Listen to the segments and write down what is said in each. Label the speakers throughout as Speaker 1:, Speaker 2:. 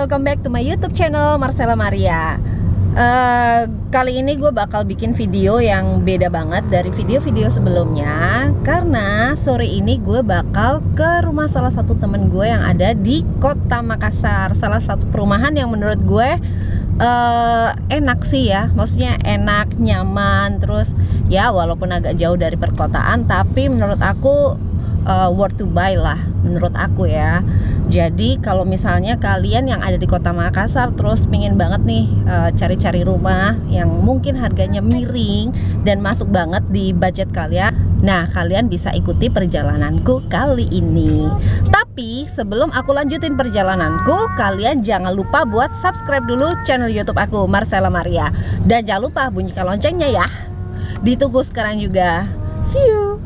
Speaker 1: welcome back to my YouTube channel Marcella Maria. Kali ini gue bakal bikin video yang beda banget dari video-video sebelumnya, karena sore ini gue bakal ke rumah salah satu temen gue yang ada di Kota Makassar. Salah satu perumahan yang menurut gue enak sih ya, maksudnya enak, nyaman, terus ya walaupun agak jauh dari perkotaan, tapi menurut aku worth to buy lah, menurut aku ya. Jadi kalau misalnya kalian yang ada di Kota Makassar terus pingin banget nih cari-cari rumah yang mungkin harganya miring dan masuk banget di budget kalian, nah kalian bisa ikuti perjalananku kali ini. Tapi sebelum aku lanjutin perjalananku, kalian jangan lupa buat subscribe dulu channel YouTube aku Marcella Maria, dan jangan lupa bunyikan loncengnya ya. Ditunggu sekarang juga. See you.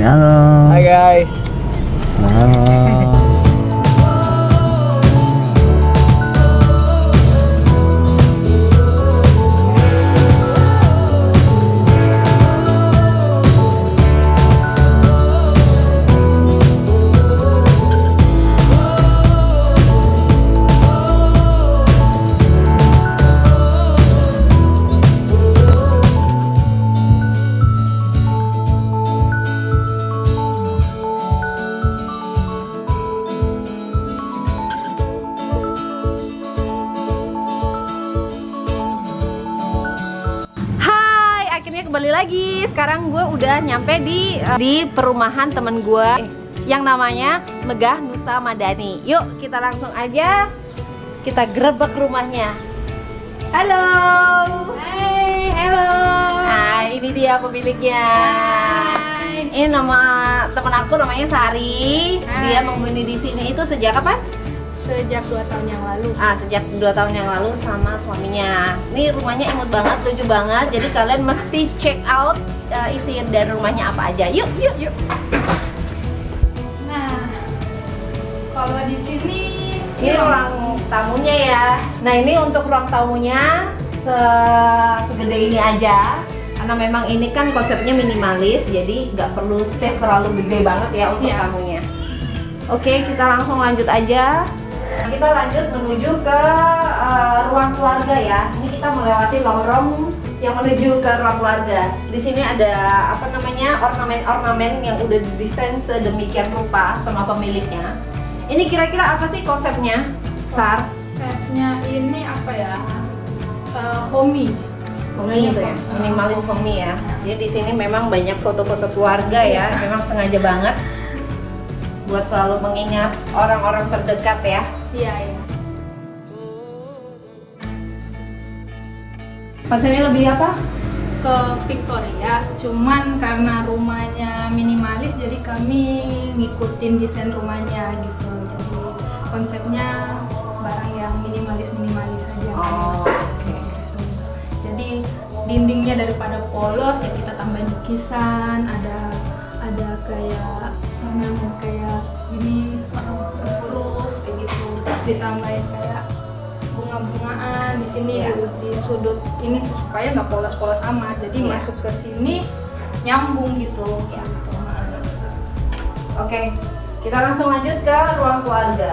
Speaker 2: Halo.
Speaker 3: Hai guys.
Speaker 2: Halo.
Speaker 1: Kembali lagi, sekarang gue udah nyampe di perumahan temen gue yang namanya Megah Nusa Madani. Yuk kita langsung aja kita gerebek rumahnya. Halo.
Speaker 4: Hai, halo.
Speaker 1: Nah ini dia pemiliknya.
Speaker 4: Hai.
Speaker 1: Ini nama temen aku, namanya Sari.
Speaker 4: Hai.
Speaker 1: Dia menghuni di sini itu sejak kapan?
Speaker 4: Sejak 2 tahun yang lalu.
Speaker 1: Sejak 2 tahun yang lalu sama suaminya. Ini rumahnya imut banget, lucu banget. Jadi kalian mesti check out isi dari rumahnya apa aja. Yuk.
Speaker 4: Nah, kalau di sini
Speaker 1: Ini ruang tamunya ya. Nah ini untuk ruang tamunya segede ini aja. Karena memang ini kan konsepnya minimalis, jadi nggak perlu space terlalu gede banget ya untuk tamunya. Oke, kita langsung lanjut aja. Kita lanjut menuju ke ruang keluarga ya. Ini kita melewati lorong yang menuju ke ruang keluarga. Di sini ada ornamen-ornamen yang udah didesain sedemikian rupa sama pemiliknya. Ini kira-kira apa sih konsepnya, Sar?
Speaker 4: konsepnya ini apa ya? Homey.
Speaker 1: Homey itu ya, minimalis homey ya. Jadi di sini memang banyak foto-foto keluarga ya. Memang sengaja banget buat selalu mengingat orang-orang terdekat ya.
Speaker 4: Iya.
Speaker 1: Konsepnya lebih apa?
Speaker 4: Ke Victoria, cuman karena rumahnya minimalis jadi kami ngikutin desain rumahnya gitu. Jadi konsepnya barang yang minimalis aja.
Speaker 1: Oke.
Speaker 4: Jadi dindingnya daripada polos ya kita tambahin lukisan, ada kayak ini huruf kayak gitu, ditambahin kayak bunga-bungaan di sini di sudut ini supaya nggak polos-polos amat, jadi masuk ke sini nyambung gitu.
Speaker 1: Oke, kita langsung lanjut ke ruang keluarga.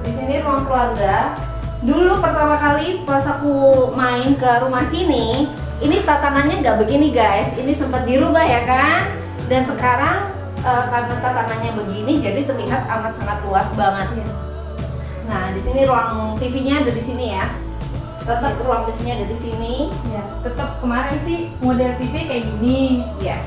Speaker 1: Di sini ruang keluarga. Dulu pertama kali pas aku main ke rumah sini, ini tatanannya nggak begini guys. Ini sempat dirubah ya kan. Dan sekarang karena tatanannya begini, jadi terlihat amat sangat luas banget. Nah, di sini ruang TV-nya ada di sini ya. Tetap ruang TV-nya ada di sini.
Speaker 4: Ya, tetap kemarin sih model TV kayak gini.
Speaker 1: Iya.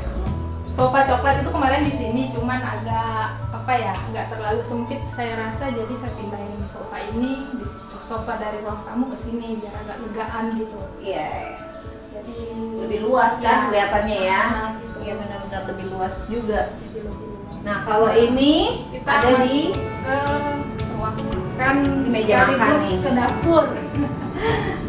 Speaker 4: Sofa coklat itu kemarin di sini, cuman agak apa ya, nggak terlalu sempit saya rasa, jadi saya pindahin sofa ini, sofa dari ruang tamu ke sini biar agak legaan gitu.
Speaker 1: Iya.
Speaker 4: Jadi
Speaker 1: Lebih luas kan
Speaker 4: ya,
Speaker 1: kelihatannya ya.
Speaker 4: gitu.
Speaker 1: Iya, benar-benar lebih luas juga.
Speaker 4: Jadi lebih luas.
Speaker 1: Nah, kalau ini
Speaker 4: Kita
Speaker 1: ada
Speaker 4: masuk
Speaker 1: di
Speaker 4: ke ruang makan
Speaker 1: Di meja makan
Speaker 4: sekaligus
Speaker 1: nih.
Speaker 4: ke dapur.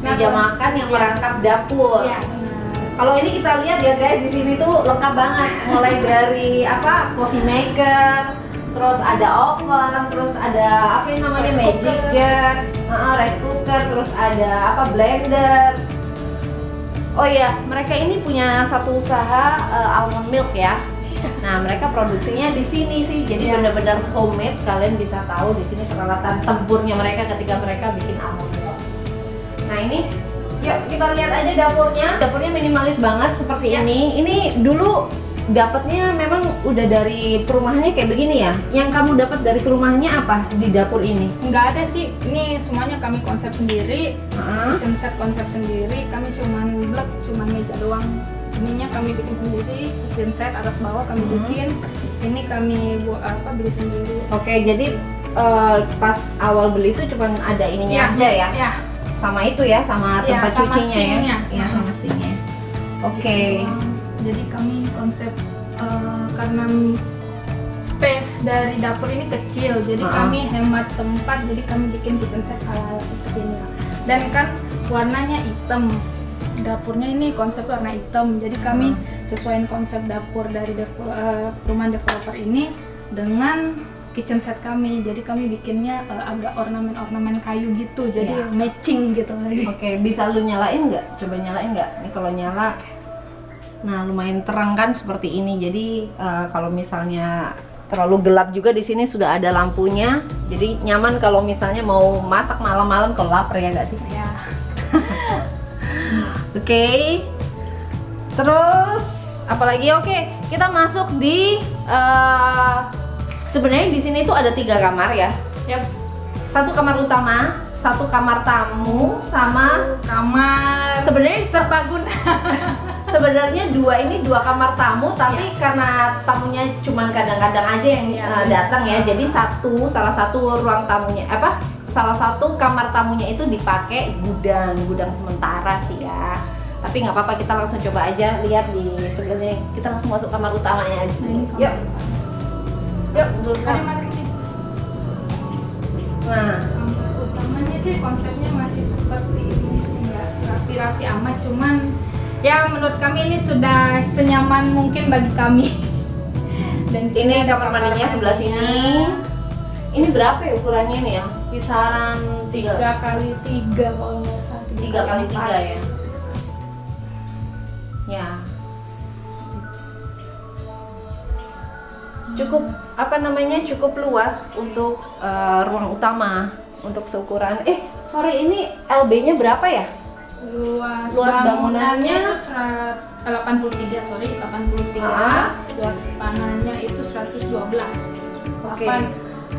Speaker 1: meja makan yang merangkap dapur.
Speaker 4: Iya, benar.
Speaker 1: Kalau ini kita lihat ya guys, di sini tuh lengkap banget. Mulai dari apa? Coffee maker, terus ada oven, terus ada apa yang namanya
Speaker 4: Rice
Speaker 1: magic
Speaker 4: cooker.
Speaker 1: jar, rice cooker, terus ada apa blender. Oh iya, mereka ini punya satu usaha almond milk ya. Nah, mereka produksinya di sini sih. Jadi
Speaker 4: Iya.
Speaker 1: benar-benar homemade. Kalian bisa tahu di sini peralatan tempurnya mereka ketika mereka bikin almond milk. Nah, ini yuk kita lihat aja dapurnya. Dapurnya minimalis banget seperti
Speaker 4: Ya.
Speaker 1: ini. Ini dulu dapatnya memang udah dari perumahannya kayak begini ya. Yang kamu dapat dari perumahannya apa di dapur ini?
Speaker 4: Nggak ada sih, ini semuanya kami konsep sendiri,
Speaker 1: Heeh.
Speaker 4: kitchen set konsep sendiri, kami cuman blek, cuman meja doang. Ininya kami bikin sendiri, kitchen set atas bawah kami bikin, ini kami buat apa beli sendiri.
Speaker 1: Oke, jadi pas awal beli itu cuma ada ininya aja ya.
Speaker 4: Ya,
Speaker 1: Sama itu ya, sama
Speaker 4: Iya,
Speaker 1: tempat
Speaker 4: sama
Speaker 1: cucinya
Speaker 4: sinknya.
Speaker 1: ya. Iya, sama sinknya. Oke.
Speaker 4: Jadi kami konsep karena space dari dapur ini kecil, jadi kami hemat tempat, jadi kami bikin kitchen set ala seperti ini. Dan kan warnanya hitam, dapurnya ini konsep warna hitam, jadi kami sesuaiin konsep dapur dari perumahan developer ini dengan kitchen set kami. Jadi kami bikinnya agak ornamen-ornamen kayu gitu, jadi
Speaker 1: Iya.
Speaker 4: matching gitu.
Speaker 1: Oke, bisa lu nyalain nggak? Coba nyalain nggak? Ini kalau nyala, nah lumayan terang kan seperti ini. Jadi kalau misalnya terlalu gelap juga di sini sudah ada lampunya. Jadi nyaman kalau misalnya mau masak malam-malam kalau lapar ya nggak sih?
Speaker 4: Ya.
Speaker 1: Oke. Terus apalagi? Oke, kita masuk di sebenarnya di sini tuh ada 3 kamar ya.
Speaker 4: Yap.
Speaker 1: Satu kamar utama, satu kamar tamu, sama
Speaker 4: Kamar
Speaker 1: sebenarnya
Speaker 4: serbaguna.
Speaker 1: sebenarnya dua kamar tamu, tapi karena tamunya cuman kadang-kadang aja yang
Speaker 4: Iya.
Speaker 1: datang ya, jadi salah satu ruang tamunya salah satu kamar tamunya itu dipakai gudang sementara sih ya. Tapi nggak apa-apa, kita langsung coba aja lihat di sebelah sini. Kita langsung masuk kamar utamanya aja.
Speaker 4: Nah, ini kamar
Speaker 1: Yuk, yuk dulu.
Speaker 4: Mari sih.
Speaker 1: Nah,
Speaker 4: Kamar utamanya sih konsepnya masih seperti ini sih, nggak rapi-rapi amat, cuman ya menurut kami ini sudah senyaman mungkin bagi kami. Dan
Speaker 1: ini kamar mandinya sebelah sini. Ini berapa ya ukurannya ini ya? Kisaran
Speaker 4: 3 kali 3 kalau nggak salah.
Speaker 1: 3 kali 3 ya. Ya. Cukup cukup luas untuk ruang utama untuk seukuran. Sorry, ini LB-nya berapa ya?
Speaker 4: Luas
Speaker 1: bangunannya?
Speaker 4: itu 83, 83. Luas tanahnya itu 112.
Speaker 1: Oke.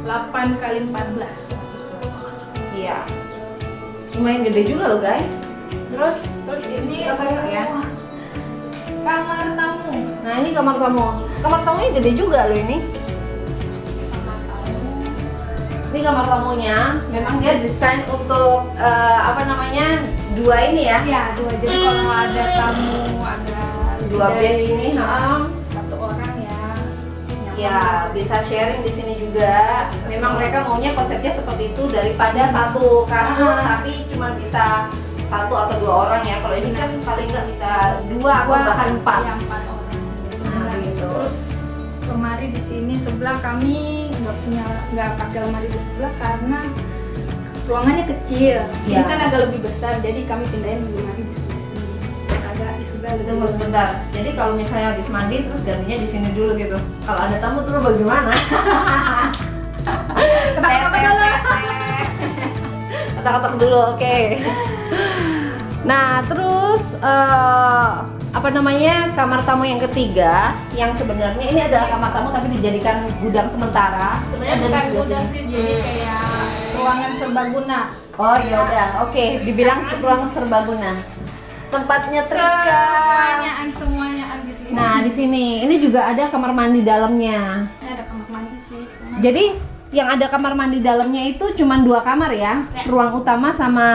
Speaker 4: 8 kali 14.
Speaker 1: Iya. Lumayan gede juga loh guys.
Speaker 4: Terus ini
Speaker 1: Kita tengok ya.
Speaker 4: kamar tamu.
Speaker 1: Nah, ini kamar tamu. Kamar tamunya gede juga loh ini. Ini kamar tamunya. Memang dia desain untuk dua ini ya.
Speaker 4: Ya, 2. Jadi kalau ada tamu, ada
Speaker 1: Dua bed
Speaker 4: dari
Speaker 1: ini,
Speaker 4: satu orang ya. nyaman.
Speaker 1: Ya, bisa sharing di sini juga. Memang mereka maunya konsepnya seperti itu daripada satu kasur tapi cuma bisa 1 atau 2 orang ya. Kalau ini kan paling nggak bisa 2 atau bahkan 4.
Speaker 4: Ya, 4 orang.
Speaker 1: Nah, gitu.
Speaker 4: Terus lemari di sini sebelah kami nggak pakai lemari di sebelah karena ruangannya kecil. Ini
Speaker 1: Ya.
Speaker 4: kan agak lebih besar, jadi kami pindahin lemari di sebelah sini. Dan agak di sebelah lebih
Speaker 1: Tunggu
Speaker 4: luas.
Speaker 1: sebentar. Jadi kalau misalnya habis mandi terus gantinya di sini dulu gitu. Kalau ada tamu terus bagaimana?
Speaker 4: Ketak-ketak dulu.
Speaker 1: Ketak-ketak dulu, oke. Nah, terus kamar tamu yang ketiga, yang sebenarnya ini adalah kamar tamu tapi dijadikan gudang sementara.
Speaker 4: Sebenarnya
Speaker 1: Ada di
Speaker 4: bukan
Speaker 1: sebelah
Speaker 4: gudang
Speaker 1: sini.
Speaker 4: sih, jadi kayak ruangan serbaguna.
Speaker 1: Oh ya udah, oke, dibilang ruang serbaguna. Tempat nyetrika.
Speaker 4: Semuanya di sini.
Speaker 1: Nah, di sini ini juga ada kamar mandi dalamnya.
Speaker 4: Ini ada kamar mandi sih.
Speaker 1: Jadi yang ada kamar mandi dalamnya itu cuma 2 kamar ya, ruang utama sama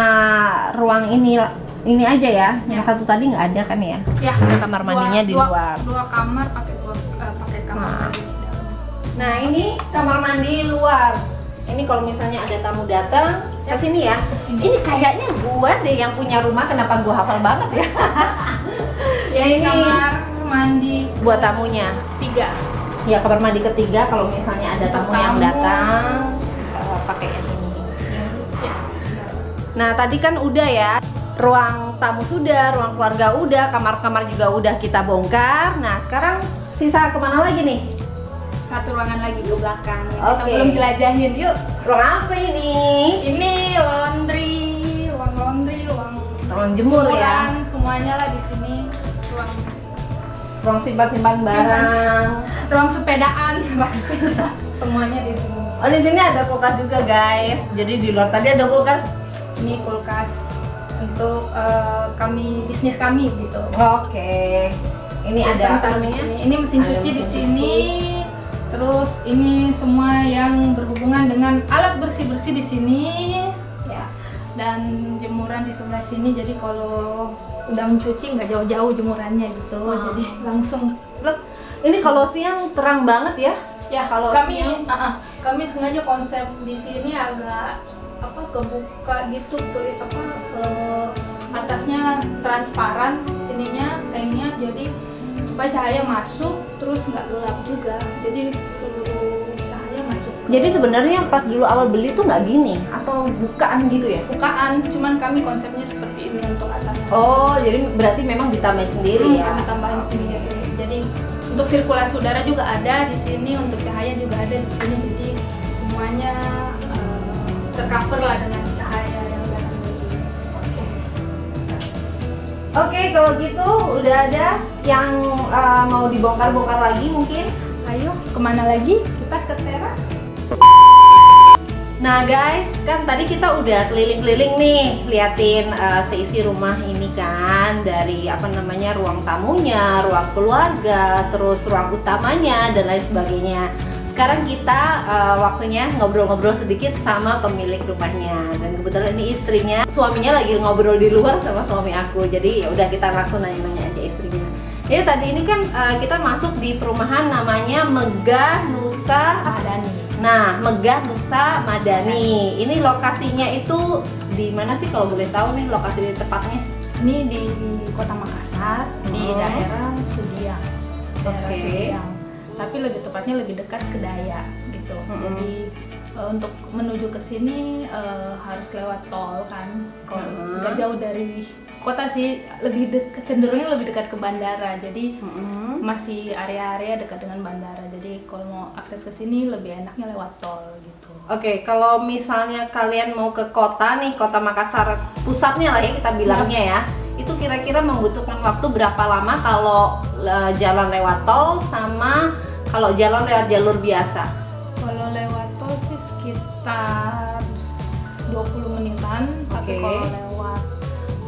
Speaker 1: ruang ini aja ya. Yang satu tadi nggak ada kan ya?
Speaker 4: Ya.
Speaker 1: Ada kamar mandinya di luar.
Speaker 4: 2 kamar pakai kamar
Speaker 1: Nah.
Speaker 4: mandi.
Speaker 1: Nah ini kamar mandi luar. Ini kalau misalnya ada tamu datang ke sini ya.
Speaker 4: Kesini.
Speaker 1: Ini kayaknya gua deh yang punya rumah, kenapa gua hafal banget ya?
Speaker 4: Ya,
Speaker 1: ini
Speaker 4: kamar mandi
Speaker 1: buat tamunya.
Speaker 4: 3.
Speaker 1: Ya kamar mandi ketiga kalau misalnya ada
Speaker 4: Untuk
Speaker 1: tamu yang
Speaker 4: tamu.
Speaker 1: datang bisa pakai yang ini.
Speaker 4: Ya.
Speaker 1: Nah tadi kan udah ya, ruang tamu sudah, ruang keluarga udah, kamar-kamar juga udah kita bongkar. Nah sekarang sisa kemana lagi nih?
Speaker 4: Satu ruangan lagi ke belakang. Kita
Speaker 1: Oke.
Speaker 4: belum jelajahin. Yuk.
Speaker 1: Ruang apa ini?
Speaker 4: Ini ruang laundry,
Speaker 1: Ruang jemur ya.
Speaker 4: jemuran, semuanya lah di sini.
Speaker 1: Ruang simpan-simpan barang.
Speaker 4: Ruang sepedaan, semuanya di sini.
Speaker 1: Oh di sini ada kulkas juga guys. Jadi di luar tadi ada kulkas.
Speaker 4: Ini kulkas untuk bisnis kami gitu.
Speaker 1: Oke. Ini ada apa
Speaker 4: Taruh di
Speaker 1: namanya?
Speaker 4: sini. Ini mesin
Speaker 1: Ada
Speaker 4: cuci di
Speaker 1: mesin
Speaker 4: sini. Terus ini semua yang berhubungan dengan alat bersih-bersih di sini. Ya. Dan jemuran di sebelah sini. Jadi kalau udah mencuci nggak jauh-jauh jemurannya gitu. Jadi langsung plek.
Speaker 1: Ini kalau siang terang banget ya.
Speaker 4: Ya,
Speaker 1: Kalau
Speaker 4: kami
Speaker 1: siang-
Speaker 4: kami sengaja konsep di sini agak kebuka gitu, kulit atasnya transparan, ininya sengnya, jadi supaya cahaya masuk terus nggak gelap juga, jadi seluruh cahaya masuk.
Speaker 1: Jadi sebenarnya pas dulu awal beli tuh nggak gini atau bukaan gitu ya?
Speaker 4: Bukaan, cuman kami konsepnya seperti ini untuk atas.
Speaker 1: Oh, jadi berarti memang ditambahin sendiri ya?
Speaker 4: Kami tambahin sendiri. Jadi untuk sirkulasi udara juga ada di sini, untuk cahaya juga ada di sini, jadi semuanya tercover lah dengan cahaya yang ada.
Speaker 1: Oke, kalau gitu udah ada yang mau dibongkar-bongkar lagi mungkin.
Speaker 4: Ayo, kemana lagi? Kita ke teras.
Speaker 1: Nah guys, kan tadi kita udah keliling-keliling nih, liatin seisi rumah ini kan, dari apa namanya ruang tamunya, ruang keluarga, terus ruang utamanya dan lain sebagainya. Sekarang kita waktunya ngobrol-ngobrol sedikit sama pemilik rumahnya, dan kebetulan ini istrinya, suaminya lagi ngobrol di luar sama suami aku, jadi ya udah kita langsung nanya-nanya aja istrinya. Ya tadi ini kan kita masuk di perumahan namanya Megah Nusa
Speaker 4: Madani.
Speaker 1: Nah, Megah Nusa Madani. Ini lokasinya itu di mana sih kalau boleh tahu nih lokasi tepatnya?
Speaker 4: Ini di Kota Makassar, di daerah Sudiang. Daerah
Speaker 1: Oke.
Speaker 4: Sudiang. Tapi lebih tepatnya lebih dekat ke Dayak gitu. Jadi untuk menuju ke sini harus lewat tol kan. Kalau nggak jauh dari kota sih, cenderungnya lebih dekat ke bandara. Jadi masih area-area dekat dengan bandara. Jadi kalau mau akses ke sini lebih enaknya lewat tol gitu.
Speaker 1: Oke, kalau misalnya kalian mau ke kota nih, Kota Makassar pusatnya lah ya kita bilangnya ya. Itu kira-kira membutuhkan waktu berapa lama kalau jalan lewat tol sama kalau jalan lewat jalur biasa?
Speaker 4: Kalau lewat tol sih sekitar 20 menitan, tapi
Speaker 1: Oke.
Speaker 4: kalau lewat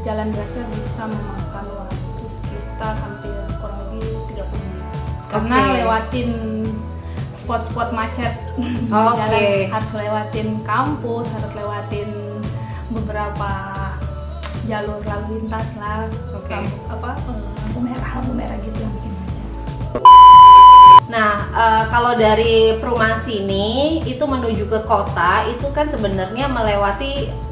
Speaker 4: jalan biasa bisa memakan waktu sekitar hampir kurang lebih 30 menit. Karena
Speaker 1: Oke.
Speaker 4: lewatin spot-spot macet.
Speaker 1: Oke.
Speaker 4: Jalan harus lewatin kampus, harus lewatin beberapa jalur lalu lintas lah.
Speaker 1: Oke.
Speaker 4: Lampu merah gitu yang bikin macet.
Speaker 1: Nah, kalau dari perumahan sini itu menuju ke kota itu kan sebenarnya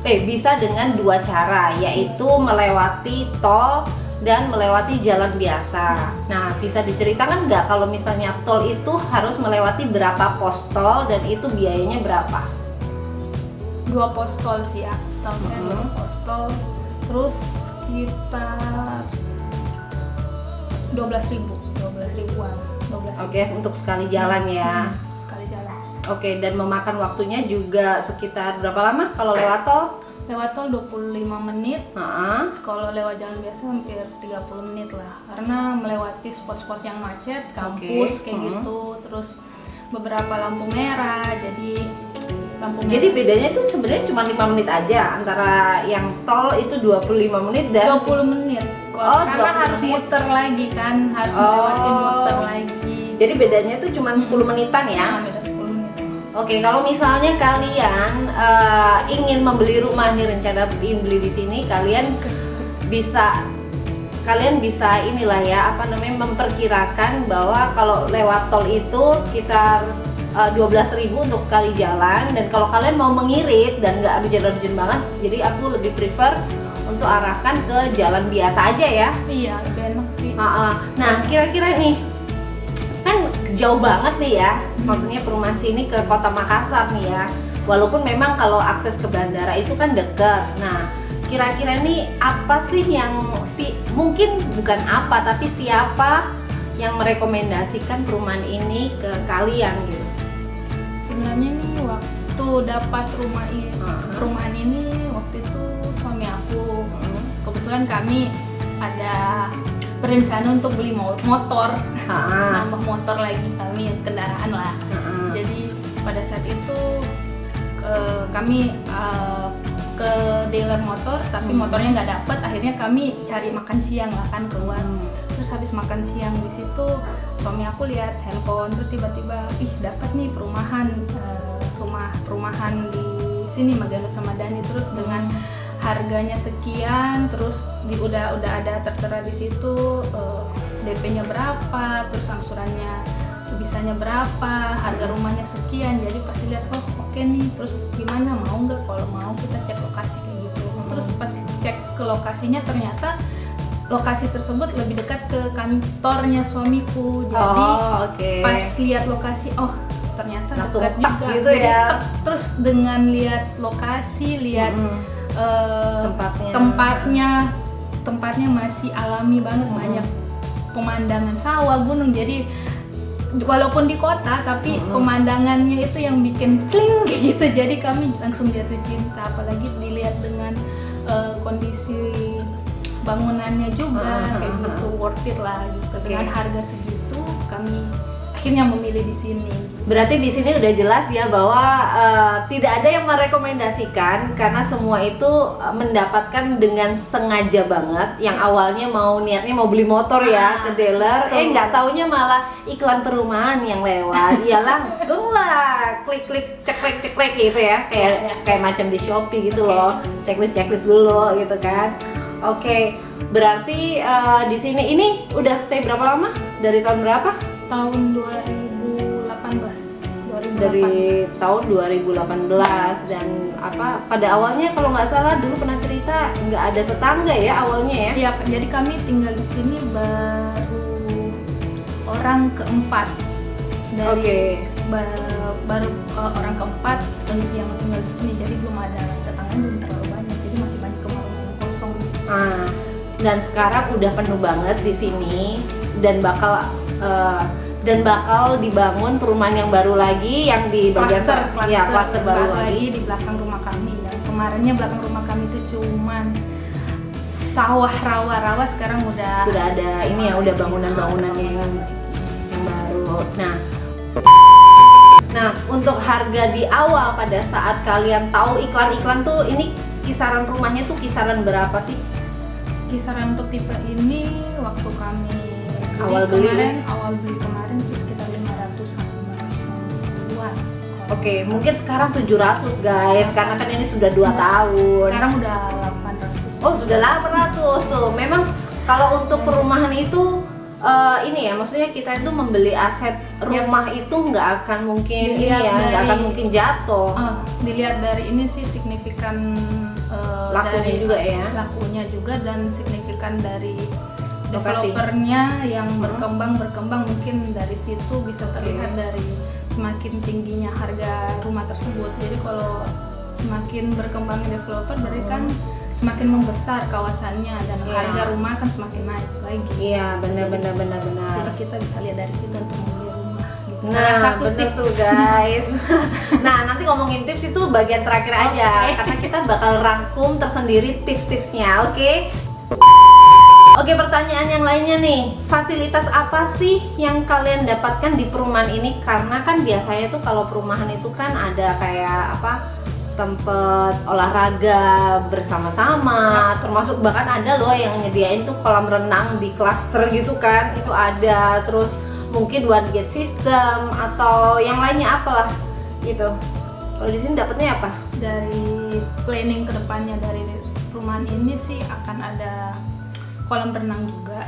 Speaker 1: bisa dengan 2 cara, yaitu melewati tol dan melewati jalan biasa. Nah, bisa diceritakan nggak kalau misalnya tol itu harus melewati berapa pos tol dan itu biayanya berapa?
Speaker 4: 2 pos tol sih ya, setahunnya 2 pos tol, terus sekitar 12.000-an.
Speaker 1: Oke, untuk sekali jalan ya.
Speaker 4: Sekali jalan.
Speaker 1: Oke, dan memakan waktunya juga sekitar berapa lama kalau lewat tol?
Speaker 4: Lewat tol 25 menit, kalau lewat jalan biasa hampir 30 menit lah. Karena melewati spot-spot yang macet, kampus kayak gitu, terus beberapa lampu merah, jadi lampu
Speaker 1: Jadi
Speaker 4: merah.
Speaker 1: bedanya itu sebenarnya cuma 5 menit aja antara yang tol itu 25 menit dan
Speaker 4: 20 menit.
Speaker 1: Oh,
Speaker 4: Karena
Speaker 1: 20
Speaker 4: harus
Speaker 1: menit.
Speaker 4: muter lagi kan, harus
Speaker 1: Oh.
Speaker 4: lewatin muter lagi.
Speaker 1: jadi bedanya itu cuma 10 menitan ya.
Speaker 4: Nah, beda 10 menit.
Speaker 1: Oke, kalau misalnya kalian ingin membeli rumah nih, rencana ingin beli di sini, kalian bisa inilah ya, apa namanya, memperkirakan bahwa kalau lewat tol itu sekitar 12.000 untuk sekali jalan, dan kalau kalian mau mengirit dan nggak urgent-urgent banget, jadi aku lebih prefer untuk arahkan ke jalan biasa aja ya.
Speaker 4: Iya, lebih enak sih.
Speaker 1: Nah, kira-kira nih, kan jauh banget nih ya, maksudnya perumahan sini ke Kota Makassar nih ya. Walaupun memang kalau akses ke bandara itu kan deket. Nah, kira-kira nih apa sih yang mungkin bukan apa, tapi siapa yang merekomendasikan perumahan ini ke kalian gitu?
Speaker 4: Sebenarnya nih waktu dapat perumahan ini waktu itu suami aku. Kebetulan kami ada berencana untuk beli motor, nambah motor lagi, kami kendaraan lah. Jadi pada saat itu kami ke dealer motor, tapi motornya nggak dapet. Akhirnya kami cari makan siang lah kan, keluar. Terus habis makan siang di situ suami aku lihat handphone, terus tiba-tiba dapat nih perumahan di sini Maganusa Madani, terus dengan harganya sekian, terus udah ada tertera di situ DP-nya berapa, terus angsurannya sebisanya berapa, harga rumahnya sekian. Jadi pasti lihat, oh oke nih, terus gimana, mau nggak? Kalau mau kita cek lokasi kayak gitu. Terus pas cek ke lokasinya ternyata lokasi tersebut lebih dekat ke kantornya suamiku. Jadi pas lihat lokasi, oh ternyata
Speaker 1: langsung
Speaker 4: dekat juga
Speaker 1: gitu
Speaker 4: jadi
Speaker 1: ya.
Speaker 4: Terus dengan lihat lokasi, lihat tempatnya masih alami banget, banyak pemandangan sawah, gunung. Jadi walaupun di kota tapi pemandangannya itu yang bikin cling gitu. Jadi kami langsung jatuh cinta, apalagi dilihat dengan kondisi bangunannya juga kayak gitu, worth it lah gitu. Dengan harga segitu kami akhirnya memilih di sini.
Speaker 1: Berarti di sini udah jelas ya bahwa tidak ada yang merekomendasikan, karena semua itu mendapatkan dengan sengaja banget. Yang awalnya niatnya mau beli motor ya ke dealer, nggak taunya malah iklan perumahan yang lewat. Ya langsung lah klik ceklek gitu ya, kayak macam di Shopee gitu loh, checklist dulu gitu kan. Oke, berarti di sini ini udah stay berapa lama? Dari tahun berapa?
Speaker 4: Tahun 2018.
Speaker 1: Dari tahun 2018. Dan pada awalnya kalau nggak salah dulu pernah cerita nggak ada tetangga ya awalnya ya?
Speaker 4: Iya, jadi kami tinggal di sini baru orang keempat baru orang keempat yang tinggal di sini, jadi belum ada tetangga, belum terlalu banyak, jadi masih banyak rumah-rumah kosong.
Speaker 1: Dan sekarang udah penuh banget di sini, dan bakal dibangun perumahan yang baru lagi yang di bagian klaster baru lagi
Speaker 4: di belakang rumah kami. Yang kemarinnya belakang rumah kami itu cuman sawah, rawa-rawa, sekarang sudah
Speaker 1: ada ini ya, udah bangunan-bangunan yang baru. Nah, untuk harga di awal pada saat kalian tahu iklan-iklan tuh, ini kisaran rumahnya tuh kisaran berapa sih?
Speaker 4: Kisaran untuk tipe ini waktu kami
Speaker 1: awal beli
Speaker 4: kemarin itu sekitar 500-550-an.
Speaker 1: Oke, mungkin sekarang 700 guys, karena kan ini sudah 2 tahun.
Speaker 4: Sekarang udah 800.
Speaker 1: Oh, sudah 800 tuh. Memang kalau untuk perumahan itu ini ya, maksudnya kita itu membeli aset rumah itu nggak akan mungkin nggak akan mungkin jatuh.
Speaker 4: Dilihat dari ini sih signifikan
Speaker 1: lakunya juga ya.
Speaker 4: Lakunya juga, dan signifikan dari
Speaker 1: Lokasi.
Speaker 4: Developernya yang berkembang mungkin dari situ bisa terlihat dari semakin tingginya harga rumah tersebut. Jadi kalau semakin berkembang developer berarti kan semakin membesar kawasannya, dan harga rumah kan semakin naik lagi.
Speaker 1: Iya, benar.
Speaker 4: Jadi kita bisa lihat dari situ untuk membeli rumah gitu.
Speaker 1: Nah, bener tuh guys. Nah, nanti ngomongin tips itu bagian terakhir aja, karena kita bakal rangkum tersendiri tips-tipsnya, oke? Oke, pertanyaan yang lainnya nih, fasilitas apa sih yang kalian dapatkan di perumahan ini? Karena kan biasanya tuh kalau perumahan itu kan ada kayak apa, tempat olahraga bersama-sama, termasuk bahkan ada loh yang nyediain tuh kolam renang di klaster gitu kan, itu ada. Terus mungkin one gate system atau yang lainnya apalah gitu. Kalau di sini dapatnya apa?
Speaker 4: Dari planning kedepannya dari perumahan ini sih akan ada kolam renang juga,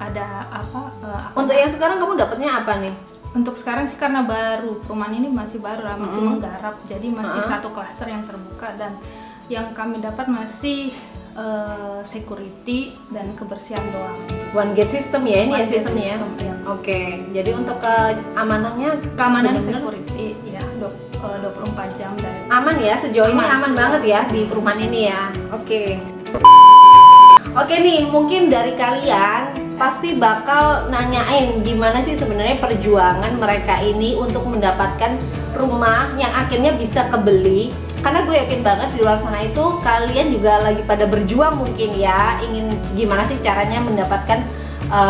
Speaker 4: ada apa?
Speaker 1: Untuk yang sekarang kamu dapatnya apa nih?
Speaker 4: Untuk sekarang sih karena baru, perumahan ini masih baru lah, masih menggarap, jadi masih satu klaster yang terbuka, dan yang kami dapat masih security dan kebersihan doang.
Speaker 1: One gate system ya ini
Speaker 4: One
Speaker 1: ya
Speaker 4: gate
Speaker 1: sistemnya.
Speaker 4: system, ya.
Speaker 1: Oke, jadi untuk keamanannya
Speaker 4: Keamanan
Speaker 1: benar-benar
Speaker 4: security ya 24 jam dari
Speaker 1: aman ya, sejauh ini
Speaker 4: Aman.
Speaker 1: aman banget ya di perumahan ini ya. Oke. Oke nih, mungkin dari kalian pasti bakal nanyain gimana sih sebenarnya perjuangan mereka ini untuk mendapatkan rumah yang akhirnya bisa kebeli. Karena gue yakin banget di luar sana itu kalian juga lagi pada berjuang mungkin ya, ingin gimana sih caranya mendapatkan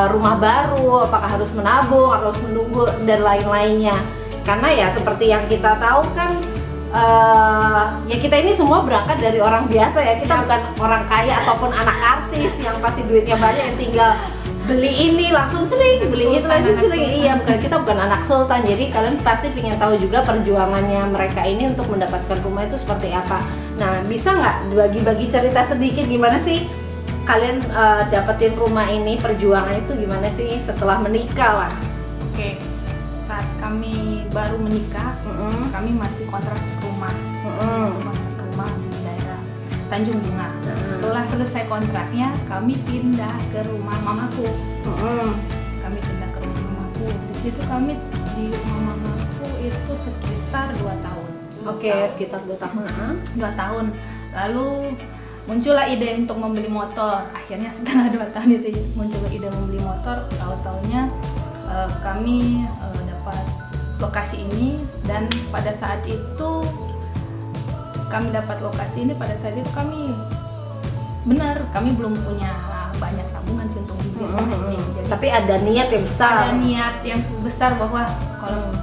Speaker 1: rumah baru, apakah harus menabung, harus menunggu dan lain-lainnya. Karena ya seperti yang kita tahu kan, ya kita ini semua berangkat dari orang biasa ya, kita bukan orang kaya ataupun anak artis yang pasti duitnya banyak yang tinggal beli ini langsung celing, beli itu langsung celing. Iya, kita bukan anak sultan. Jadi kalian pasti ingin tahu juga perjuangannya mereka ini untuk mendapatkan rumah itu seperti apa. Nah, bisa nggak bagi-bagi cerita sedikit gimana sih kalian dapetin rumah ini, perjuangan itu gimana sih setelah menikah lah?
Speaker 4: Oke, saat kami baru menikah, kami masih kontrak rumah, kontrak rumah di daerah Tanjung Bunga. Setelah selesai kontraknya, kami pindah ke rumah mamaku. Kami pindah ke rumah mamaku. Di situ kami di rumah mamaku itu sekitar 2 tahun.
Speaker 1: Oke, sekitar 2 tahun.
Speaker 4: 2 tahun. Lalu muncullah ide untuk membeli motor. Akhirnya setelah 2 tahun itu muncul ide membeli motor. Tahu-taunya kami dapat lokasi ini, dan pada saat itu kami dapat lokasi ini, pada saat itu kami belum punya banyak tabungan sih untuk beli rumah ini. Jadi
Speaker 1: Tapi ada niat yang besar.
Speaker 4: ada niat yang besar bahwa kalau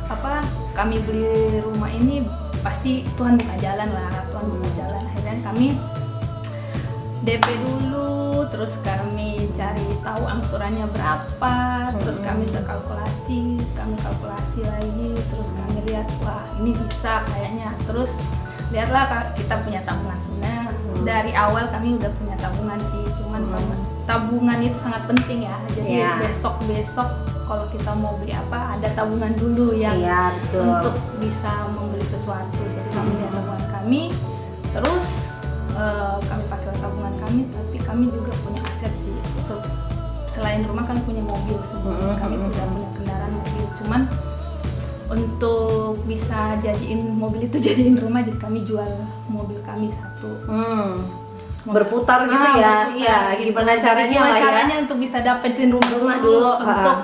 Speaker 4: kami beli rumah ini pasti Tuhan buka jalan lah, Tuhan buka jalan. Akhirnya kami DP dulu, terus kami cari tahu angsurannya berapa, terus kami kalkulasi lagi, terus kami lihat wah ini bisa kayaknya, terus lihatlah kita punya tabungan. Sebenarnya dari awal kami udah punya tabungan sih, cuman tabungan itu sangat penting ya, jadi besok kalau kita mau beli apa ada tabungan dulu yang
Speaker 1: betul.
Speaker 4: untuk bisa membeli sesuatu. Jadi kami lihat tabungan kami, terus kami pakai tabungan kami, tapi kami juga punya aset sih. Selain rumah kan punya mobil sebelumnya, kami tidak punya kendaraan mobil. Cuman untuk bisa jadiin mobil itu jadiin rumah, jadi kami jual mobil kami satu.
Speaker 1: Berputar gitu ya. Iya, gimana caranya lah ya.
Speaker 4: Caranya untuk bisa dapetin rumah
Speaker 1: dulu,
Speaker 4: untuk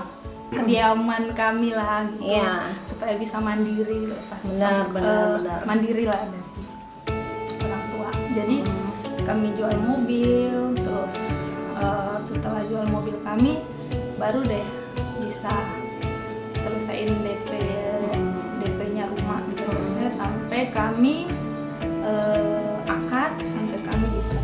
Speaker 4: kediaman kami lah gitu.
Speaker 1: Iya.
Speaker 4: Supaya bisa mandiri lepas.
Speaker 1: Benar.
Speaker 4: Mandiri lah dari orang tua. Jadi kami jual mobil, terus setelah jual mobil kami baru deh bisa selesaiin DP-nya rumah gitu. Selesai sampai kami akad, sampai kami bisa.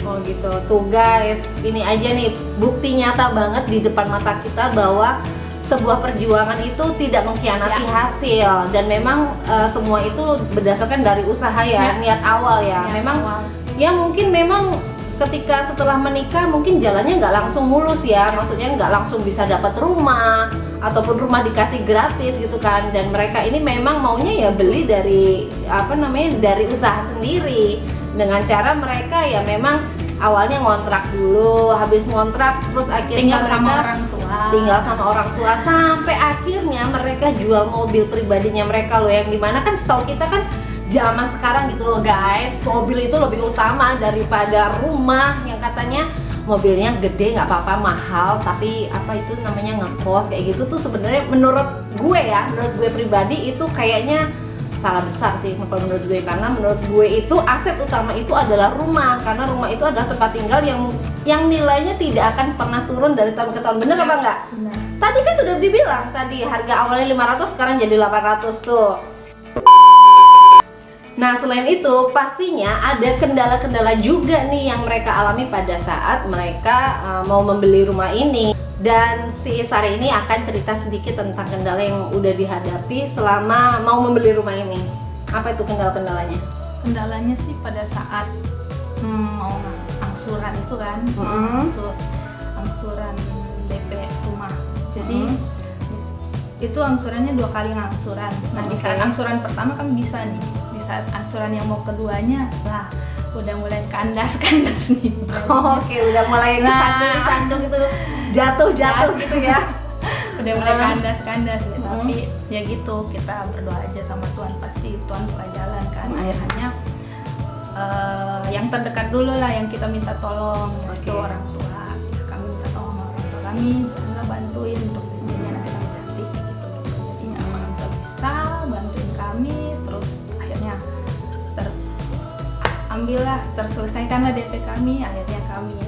Speaker 1: Oh gitu. Tuh guys, ini aja nih bukti nyata banget di depan mata kita bahwa sebuah perjuangan itu tidak mengkhianati hasil, dan memang semua itu berdasarkan dari usaha ya, niat awal ya. Memang ya mungkin memang ketika setelah menikah mungkin jalannya nggak langsung mulus ya, maksudnya nggak langsung bisa dapat rumah ataupun rumah dikasih gratis gitu kan. Dan mereka ini memang maunya ya beli dari dari usaha sendiri, dengan cara mereka ya memang awalnya ngontrak dulu, habis ngontrak terus akhirnya tinggal sama orang tua sampai akhirnya mereka jual mobil pribadinya mereka loh, yang dimana kan setahu kita kan zaman sekarang gitu loh guys, mobil itu lebih utama daripada rumah, yang katanya mobilnya gede nggak apa-apa mahal, tapi apa itu namanya ngekos kayak gitu tuh sebenarnya menurut gue pribadi itu kayaknya salah besar sih kalau menurut gue, karena menurut gue itu aset utama itu adalah rumah, karena rumah itu adalah tempat tinggal yang nilainya tidak akan pernah turun dari tahun ke tahun. Bener apa enggak?
Speaker 4: Benar.
Speaker 1: Tadi kan sudah dibilang tadi harga awalnya 500 sekarang jadi 800 tuh. Nah, selain itu pastinya ada kendala-kendala juga nih yang mereka alami pada saat mereka mau membeli rumah ini. Dan si Sari ini akan cerita sedikit tentang kendala yang udah dihadapi selama mau membeli rumah ini. Apa itu kendala-kendalanya?
Speaker 4: Kendalanya sih pada saat mau angsuran itu kan, angsuran DP rumah. Jadi itu angsurannya 2 kali angsuran. Nah, di saat angsuran pertama kan bisa nih, di saat angsuran yang mau keduanya lah udah mulai kandas nih.
Speaker 1: Oke, udah mulai sandung itu jatuh gitu ya.
Speaker 4: Udah mulai kandas ya. Tapi ya gitu, kita berdoa aja sama Tuhan, pasti Tuhan buka jalan kan. Akhirnya yang terdekat dulu lah yang kita minta tolong, itu orang tua. Ya, kami minta tolong sama orang tua kami, bisa nggak bantuin untuk bimbingan anak kita menjadi gitu. Jadinya orang tua bisa bantuin kami, terus akhirnya terselesaikanlah DP kami. Akhirnya kami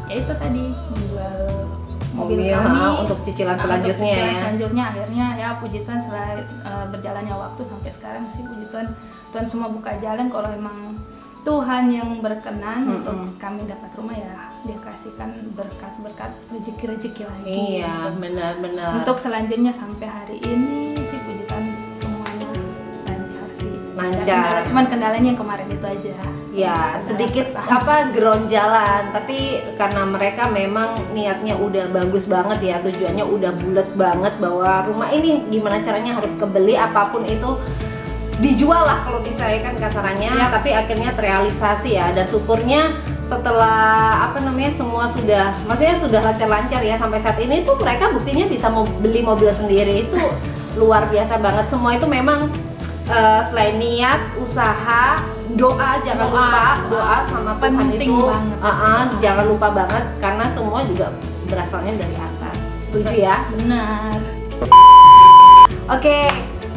Speaker 4: ya itu tadi menjual mobil kami
Speaker 1: untuk cicilan selanjutnya
Speaker 4: untuk cicilan
Speaker 1: ya.
Speaker 4: selanjutnya akhirnya ya puji Tuhan setelah berjalannya waktu sampai sekarang sih puji Tuhan semua buka jalan. Kalau emang Tuhan yang berkenan untuk kami dapat rumah, ya Dia kasihkan berkat rezeki lagi.
Speaker 1: Iya, benar-benar.
Speaker 4: Untuk selanjutnya sampai hari ini sih puji Tuhan semuanya lancar sih.
Speaker 1: Lancar.
Speaker 4: Cuman kendalanya yang kemarin itu aja.
Speaker 1: Ya, sedikit geronjalan, tapi karena mereka memang niatnya udah bagus banget ya, tujuannya udah bulat banget bahwa rumah ini gimana caranya harus kebeli, apapun itu dijual lah kalau bisa ya kan kasarannya ya. Tapi akhirnya terrealisasi ya, dan syukurnya setelah semua sudah, maksudnya sudah lancar-lancar ya sampai saat ini tuh mereka buktinya bisa mau beli mobil sendiri. Itu luar biasa banget. Semua itu memang selain niat, usaha, doa, jangan lupa doa sama Tuhan
Speaker 4: penting
Speaker 1: itu
Speaker 4: banget.
Speaker 1: jangan lupa banget, karena semua juga berasalnya dari atas. Setuju ya?
Speaker 4: Benar.
Speaker 1: Oke,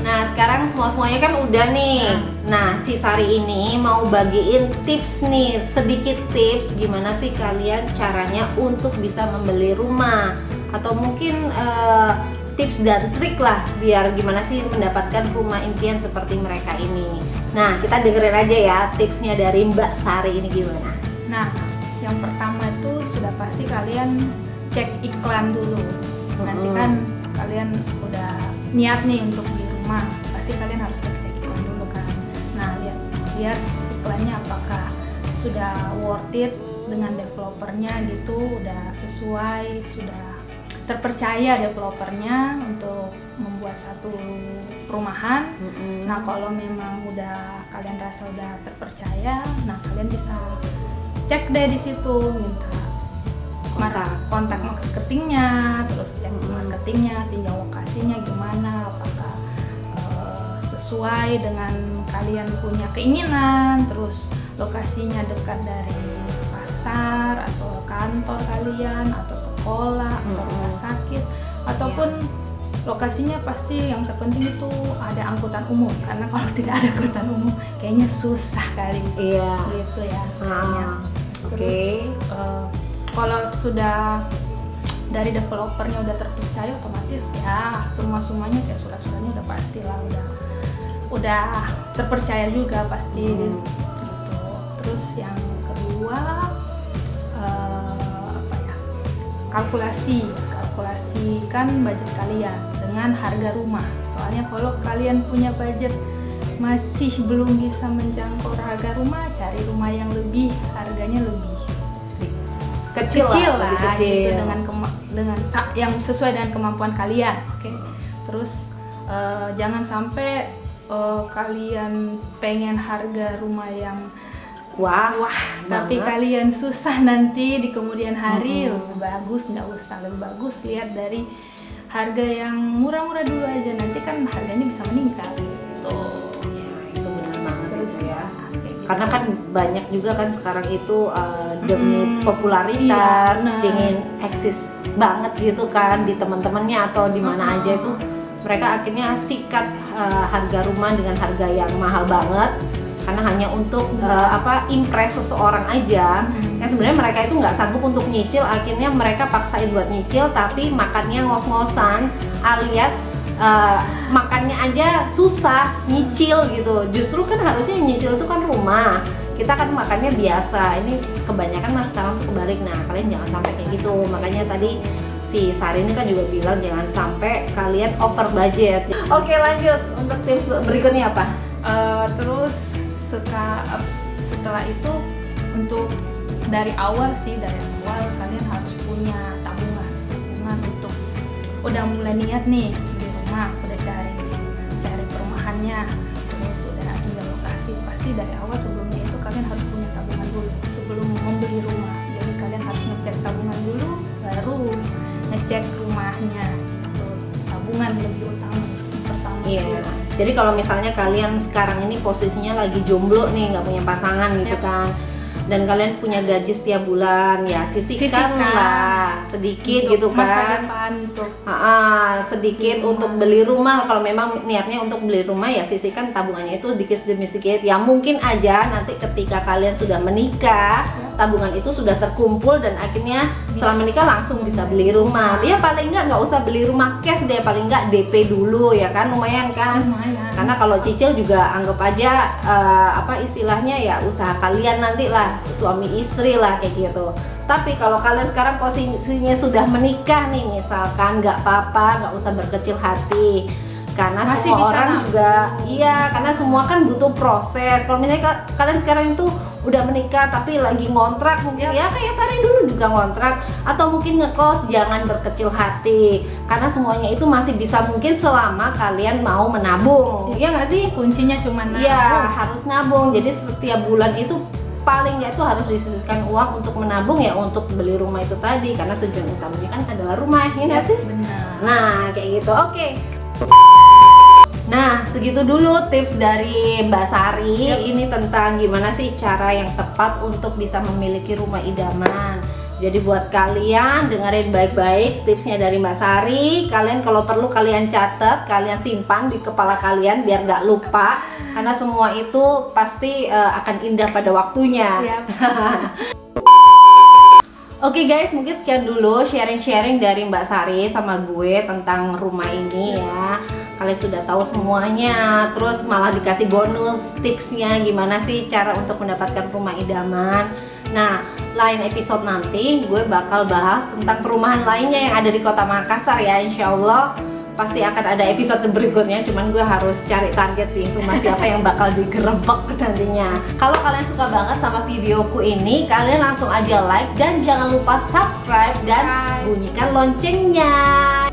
Speaker 1: nah sekarang semuanya kan udah nih. Nah, si Sari ini mau bagiin tips nih, sedikit tips gimana sih kalian caranya untuk bisa membeli rumah, atau mungkin tips dan trik lah biar gimana sih mendapatkan rumah impian seperti mereka ini. Nah, kita dengerin aja ya tipsnya dari Mbak Sari ini gimana.
Speaker 4: Nah, yang pertama itu sudah pasti kalian cek iklan dulu. Nanti kan kalian udah niat nih untuk beli rumah, pasti kalian harus cek iklan dulu kan. Nah, lihat iklannya apakah sudah worth it dengan developernya gitu, udah sesuai, sudah terpercaya developernya untuk membuat satu perumahan. Nah, kalau memang udah kalian rasa udah terpercaya, nah kalian bisa cek deh di situ, minta kontak marketingnya, terus cek marketingnya, tinjau lokasinya gimana, apakah sesuai dengan kalian punya keinginan, terus lokasinya dekat dari pasar atau kantor kalian atau sekolah atau rumah sakit, ataupun lokasinya pasti yang terpenting itu ada angkutan umum, karena kalau tidak ada angkutan umum kayaknya susah kali.
Speaker 1: Iya.
Speaker 4: Gitu ya.
Speaker 1: Oke.
Speaker 4: Kalau sudah dari developernya udah terpercaya, otomatis ya semuanya kayak surat-suratnya udah pasti lah, udah terpercaya juga pasti. Gitu. Terus yang kedua kalkulasikan budget kalian dengan harga rumah. Soalnya kalau kalian punya budget masih belum bisa menjangkau harga rumah, cari rumah yang harganya lebih kecil lah gitu, dengan yang sesuai dengan kemampuan kalian. Oke. Terus jangan sampai kalian pengen harga rumah yang wah tapi kalian susah nanti di kemudian hari. Lebih bagus lebih bagus lihat dari harga yang murah-murah dulu aja, nanti kan harganya bisa meningkat gitu.
Speaker 1: Ya, itu benar banget itu ya. Karena kan banyak juga kan sekarang itu demi popularitas, ingin eksis banget gitu kan di teman-temannya atau di mana aja itu Mereka akhirnya sikat harga rumah dengan harga yang mahal banget karena hanya untuk impress seseorang aja. Yang sebenarnya mereka itu nggak sanggup untuk nyicil, akhirnya mereka paksain buat nyicil tapi makannya ngos-ngosan, alias makannya aja susah nyicil gitu. Justru kan harusnya nyicil itu kan rumah, kita kan makannya biasa. Ini kebanyakan mas sekarang tuh kebalik. Nah kalian jangan sampai kayak gitu. Makanya tadi si Sari ini kan juga bilang jangan sampai kalian over budget. Oke, lanjut untuk tips berikutnya apa?
Speaker 4: Terus setelah itu untuk dari awal kalian harus punya tabungan untuk udah mulai niat nih di rumah, udah cari perumahannya, terus udah tinggal lokasi. Pasti dari awal sebelumnya itu kalian harus punya tabungan dulu sebelum membeli rumah. Jadi kalian harus ngecek tabungan dulu, baru ngecek rumahnya. Itu tabungan lebih utama pertama.
Speaker 1: Iya. Jadi kalau misalnya kalian sekarang ini posisinya lagi jomblo nih, nggak punya pasangan gitu kan, dan kalian punya gaji setiap bulan, ya sisihkan lah sedikit
Speaker 4: untuk
Speaker 1: gitu
Speaker 4: masa
Speaker 1: kan.
Speaker 4: depan, untuk
Speaker 1: Sedikit untuk beli rumah. Kalau memang niatnya untuk beli rumah, ya sisihkan tabungannya itu dikit demi sedikit. Ya mungkin aja nanti ketika kalian sudah menikah, tabungan itu sudah terkumpul dan akhirnya setelah menikah langsung bisa beli rumah. Dia paling nggak usah beli rumah cash deh, paling nggak DP dulu ya kan, lumayan kan. Karena kalau cicil juga anggap aja istilahnya ya usaha kalian nanti lah, suami istri lah kayak gitu. Tapi kalau kalian sekarang posisinya sudah menikah nih misalkan, nggak apa-apa, nggak usah berkecil hati. Karena
Speaker 4: Masih
Speaker 1: semua
Speaker 4: bisa
Speaker 1: orang
Speaker 4: nabung.
Speaker 1: juga, iya, karena semua kan butuh proses. Kalau misalnya kalian sekarang itu udah menikah tapi lagi ngontrak mungkin, ya kayak Sari dulu juga ngontrak atau mungkin ngekos, jangan berkecil hati. Karena semuanya itu masih bisa mungkin selama kalian mau menabung. Iya nggak sih?
Speaker 4: kuncinya cuma nabung.
Speaker 1: Iya, harus nabung. Jadi setiap bulan itu paling nggak itu harus disisihkan uang untuk menabung, ya untuk beli rumah itu tadi. Karena tujuan utamanya kan adalah rumah, ya nggak sih?
Speaker 4: Benar.
Speaker 1: Nah, kayak gitu. Oke. Nah, segitu dulu tips dari Mbak Sari. Ini tentang gimana sih cara yang tepat untuk bisa memiliki rumah idaman. Jadi buat kalian dengerin baik-baik tipsnya dari Mbak Sari. Kalian kalau perlu kalian catat, kalian simpan di kepala kalian biar nggak lupa. Karena semua itu pasti akan indah pada waktunya.
Speaker 4: Yap.
Speaker 1: Oke guys, mungkin sekian dulu sharing-sharing dari Mbak Sari sama gue tentang rumah ini ya. Kalian sudah tahu semuanya, terus malah dikasih bonus tipsnya gimana sih cara untuk mendapatkan rumah idaman. Nah, lain episode nanti gue bakal bahas tentang perumahan lainnya yang ada di Kota Makassar ya, insya Allah. Pasti akan ada episode berikutnya, cuman gue harus cari target nih rumah siapa yang bakal digerebek nantinya. Kalau kalian suka banget sama videoku ini, kalian langsung aja like dan jangan lupa subscribe dan bunyikan loncengnya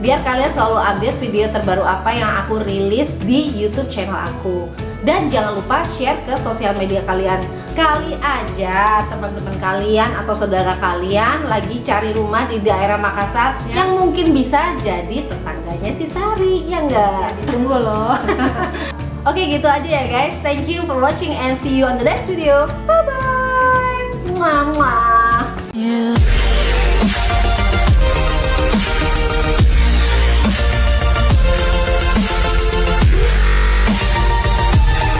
Speaker 1: biar kalian selalu update video terbaru apa yang aku rilis di YouTube channel aku. Dan jangan lupa share ke sosial media kalian. Kali aja teman-teman kalian atau saudara kalian lagi cari rumah di daerah Makassar yang mungkin bisa jadi tetangganya si Sari, ya enggak?
Speaker 4: Ditunggu loh.
Speaker 1: Oke, gitu aja ya guys. Thank you for watching and see you on the next video. Bye bye.